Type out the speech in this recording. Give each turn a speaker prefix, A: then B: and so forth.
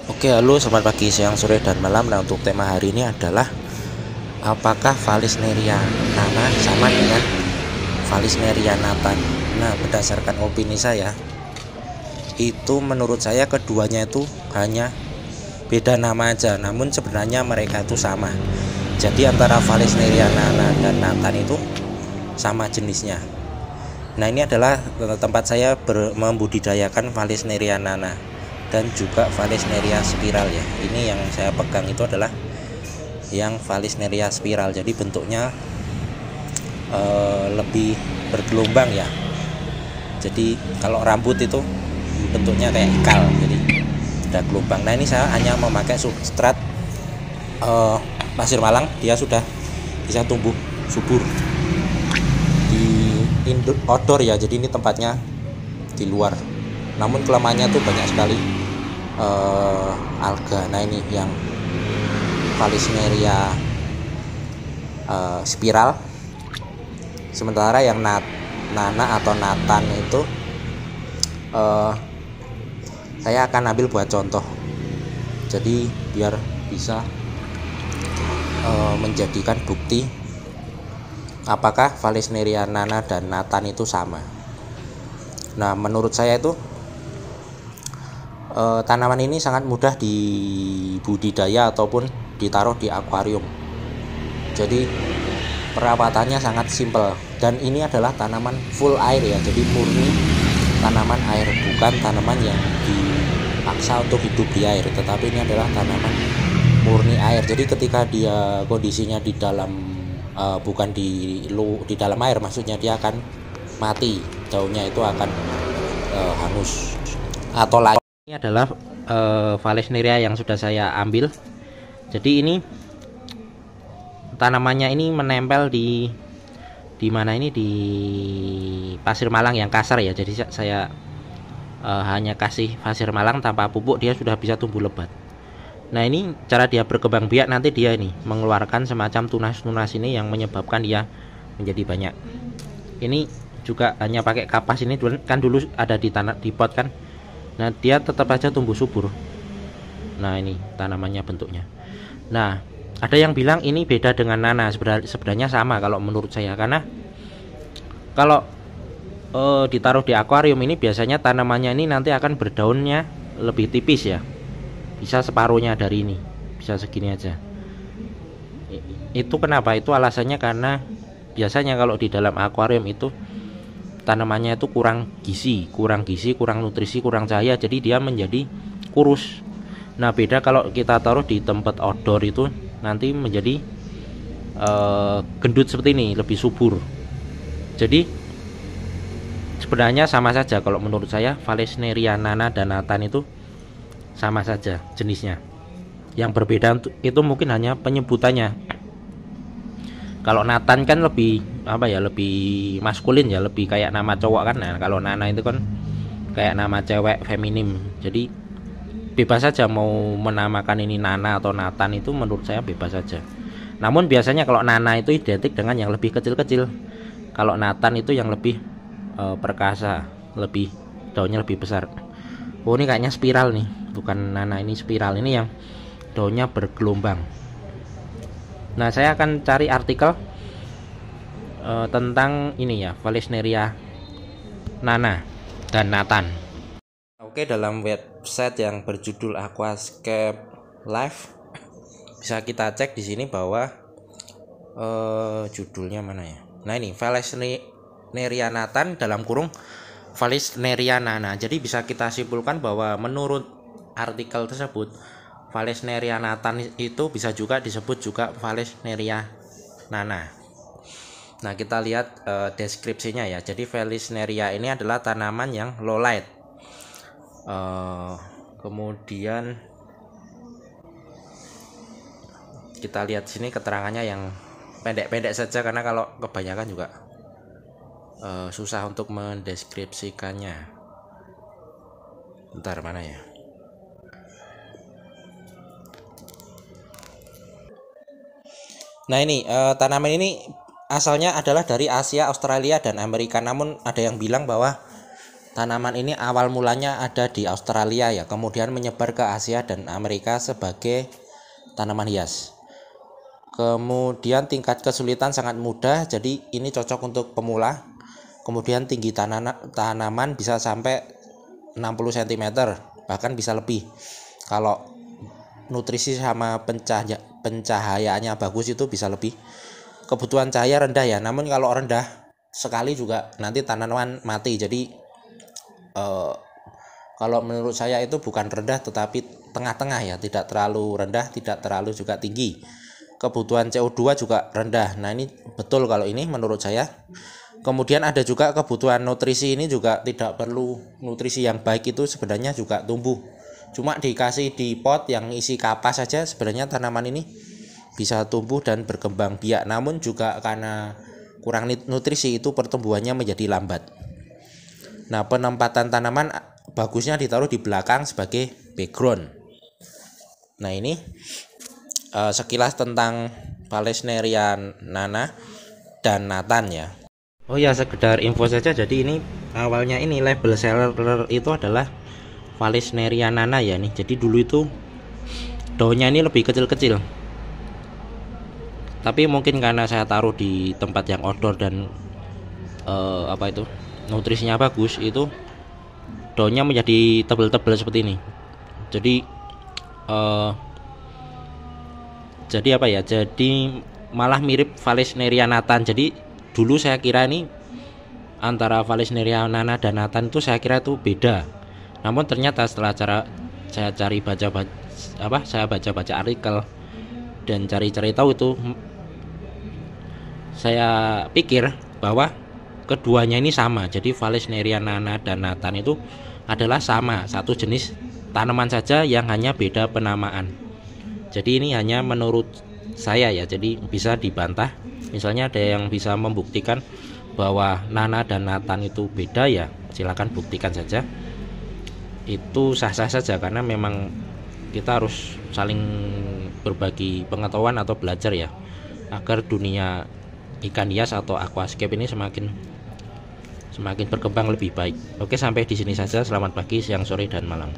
A: Oke, halo, selamat pagi, siang, sore, dan malam. Nah, untuk tema hari ini adalah apakah Vallisneria nana sama dengan Vallisneria nathan. Nah, berdasarkan opini saya, itu menurut saya keduanya itu hanya beda nama aja, namun sebenarnya mereka itu sama. Jadi antara Vallisneria nana dan nathan itu sama jenisnya. Nah, ini adalah tempat saya membudidayakan Vallisneria nana dan juga Vallisneria spiral ya. Ini yang saya pegang itu adalah yang Vallisneria spiral. Jadi bentuknya lebih bergelombang ya. Jadi kalau rambut itu bentuknya kayak ikal, jadi ada gelombang. Nah, ini saya hanya memakai substrat pasir malang. Dia sudah bisa tumbuh subur di outdoor ya. Jadi ini tempatnya di luar. Namun kelemahannya tuh banyak sekali alga. Nah, ini yang Vallisneria spiral. Sementara yang nana atau nathan itu saya akan ambil buat contoh. Jadi biar bisa menjadikan bukti apakah Vallisneria nana dan nathan itu sama. Nah, menurut saya itu tanaman ini sangat mudah dibudidaya ataupun ditaruh di akuarium. Jadi perawatannya sangat simpel, dan ini adalah tanaman full air ya. Jadi murni tanaman air, bukan tanaman yang dipaksa untuk hidup di air, tetapi ini adalah tanaman murni air. Jadi ketika dia kondisinya di dalam bukan di dalam air, maksudnya dia akan mati, daunnya itu akan hangus atau layu. Ini adalah Vallisneria yang sudah saya ambil. Jadi ini tanamannya ini menempel di mana ini, di pasir malang yang kasar ya. Jadi saya hanya kasih pasir malang tanpa pupuk, dia sudah bisa tumbuh lebat. Nah, ini cara dia berkembang biak, nanti dia ini mengeluarkan semacam tunas-tunas ini yang menyebabkan dia menjadi banyak. Ini juga hanya pakai kapas ini kan, dulu ada di tanah di pot kan. Nah, dia tetap aja tumbuh subur. Nah, ini tanamannya bentuknya. Nah, ada yang bilang ini beda dengan nana. Sebenarnya sama kalau menurut saya, karena kalau ditaruh di akuarium ini biasanya tanamannya ini nanti akan berdaunnya lebih tipis ya. Bisa separuhnya dari ini, bisa segini aja. Itu kenapa? Itu alasannya karena biasanya kalau di dalam akuarium itu tanamannya itu kurang gizi, kurang nutrisi, kurang cahaya, jadi dia menjadi kurus. Nah, beda kalau kita taruh di tempat outdoor, itu nanti menjadi gendut seperti ini, lebih subur. Jadi sebenarnya sama saja kalau menurut saya. Vallisneria nana dan nathan itu sama saja jenisnya. Yang berbeda itu mungkin hanya penyebutannya. Kalau nathan kan lebih lebih maskulin ya, lebih kayak nama cowok kan. Nah, kalau nana itu kan kayak nama cewek, feminim. Jadi bebas saja mau menamakan ini nana atau nathan, itu menurut saya bebas saja. Namun biasanya kalau nana itu identik dengan yang lebih kecil-kecil. Kalau nathan itu yang lebih perkasa, lebih daunnya lebih besar. Oh, ini kayaknya spiral nih, bukan nana, ini spiral. Ini yang daunnya bergelombang. Nah, saya akan cari artikel tentang ini ya, Vallisneria nana dan nathan. Oke, dalam website yang berjudul Aquascape Life bisa kita cek di sini bahwa judulnya mana ya. Nah, ini Vallisneria nathan dalam kurung Vallisneria nana. Jadi bisa kita simpulkan bahwa menurut artikel tersebut Vallisneria nathan itu bisa juga disebut juga Vallisneria nana. Nah, kita lihat deskripsinya ya. Jadi Vallisneria ini adalah tanaman yang low light. Kemudian kita lihat sini keterangannya yang pendek-pendek saja, karena kalau kebanyakan juga susah untuk mendeskripsikannya. Bentar, mana ya? Nah, ini tanaman ini asalnya adalah dari Asia, Australia, dan Amerika. Namun ada yang bilang bahwa Tanaman ini awal mulanya ada di Australia ya, kemudian menyebar ke Asia dan Amerika sebagai tanaman hias. Kemudian tingkat kesulitan sangat mudah, jadi ini cocok untuk pemula. Kemudian tinggi tanaman bisa sampai 60 cm, bahkan bisa lebih. Kalau nutrisi sama pencahayaannya bagus itu bisa lebih. Kebutuhan cahaya rendah ya, namun kalau rendah sekali juga nanti tanaman mati. Jadi kalau menurut saya itu bukan rendah tetapi tengah-tengah ya, tidak terlalu rendah, tidak terlalu juga tinggi. Kebutuhan CO2 juga rendah. Nah, ini betul kalau ini menurut saya. Kemudian ada juga kebutuhan nutrisi, ini juga tidak perlu nutrisi yang baik itu sebenarnya juga tumbuh. Cuma dikasih di pot yang isi kapas saja sebenarnya tanaman ini bisa tumbuh dan berkembang biak. Namun juga karena kurang nutrisi itu pertumbuhannya menjadi lambat. Nah, penempatan tanaman bagusnya ditaruh di belakang sebagai background. Nah, ini sekilas tentang Vallisneria nana dan Nathan ya. Oh ya, sekedar info saja. Jadi ini awalnya ini label seller itu adalah Vallisneria nana ya nih. Jadi dulu itu daunnya ini lebih kecil-kecil. Tapi mungkin karena saya taruh di tempat yang outdoor dan nutrisinya bagus, itu daunnya menjadi tebal-tebal seperti ini. Jadi malah mirip Vallisneria Nathan. Jadi dulu saya kira ini antara Vallisneria nana dan Nathan itu saya kira itu beda. Namun ternyata setelah saya baca artikel dan cari-cari tahu itu, saya pikir bahwa keduanya ini sama. Jadi Vallisneria nana dan Nathan itu adalah sama, satu jenis tanaman saja yang hanya beda penamaan. Jadi ini hanya menurut saya ya, jadi bisa dibantah. Misalnya ada yang bisa membuktikan bahwa nana dan Nathan itu beda, ya silakan buktikan saja. Itu sah-sah saja, karena memang kita harus saling berbagi pengetahuan atau belajar ya, agar dunia ikan hias atau aquascape ini semakin berkembang lebih baik. Oke, sampai di sini saja. Selamat pagi, siang, sore, dan malam.